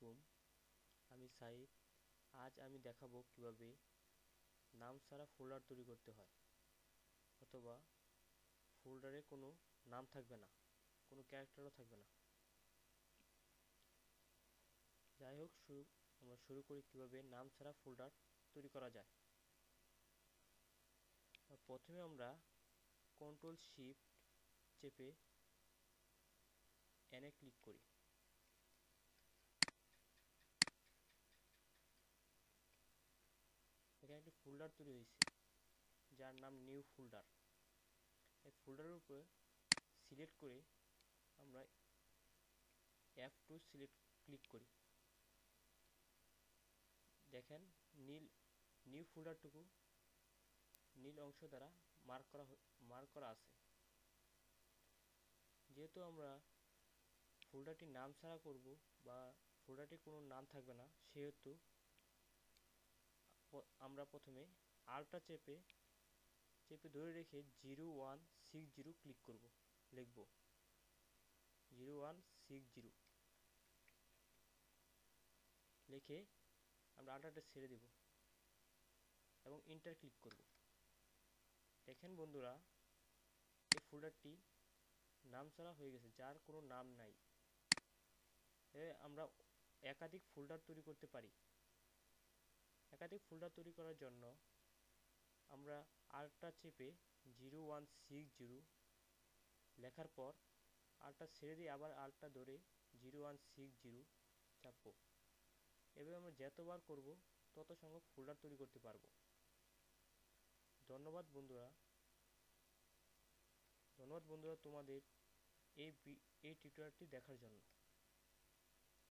আলাইকুম, আমি সাইদ। আজ আমি দেখাবো কিভাবে নাম ছাড়া ফোল্ডার তৈরি করতে হয়, অথবা ফোল্ডারে কোনো নাম থাকবে না, কোনো ক্যারেক্টারও থাকবে না। যাই হোক, আমরা শুরু করি কিভাবে নাম ছাড়া ফোল্ডার তৈরি করা যায়। প্রথমে আমরা কন্ট্রোল শিফট চেপে এনে ক্লিক করি। এখানে একটি ফোল্ডার তৈরি হয়েছে যার নাম নিউ ফোল্ডার। এই ফোল্ডারের উপরে সিলেক্ট করে আমরা F2 সিলেক্ট ক্লিক করি। দেখেন নিউ ফোল্ডারটুকু নীল অংশ দ্বারা মার্ক করা আছে। যেহেতু আমরা ফোল্ডারটি নাম ছাড়া করব বা ফোল্ডারটির কোনো নাম থাকবে না, সেহেতু আমরা প্রথমে আলটা চেপে ধরে রেখে 0160 ক্লিক করব, লিখব 0160 লিখে আমরা আলটাটা ছেড়ে দেব এবং এন্টার ক্লিক করব। দেখেন বন্ধুরা, এই ফোল্ডারটি নাম ছাড়া হয়ে গেছে, যার কোনো নাম নাই। আমরা একাধিক ফোল্ডার তৈরি করতে পারি। একাধিক ফোল্ডার তৈরি করার জন্য আমরা আলটা চেপে 0160 লেখার পর আলটা ছেড়ে দিয়ে আবার আলটা ধরে 0160 চাপবো। এভাবে আমরা যতবার করব তত সংখ্যক ফোল্ডার তৈরি করতে পারবো। ধন্যবাদ বন্ধুরা তোমাদের এই টিউটোরিয়ালটি দেখার জন্য।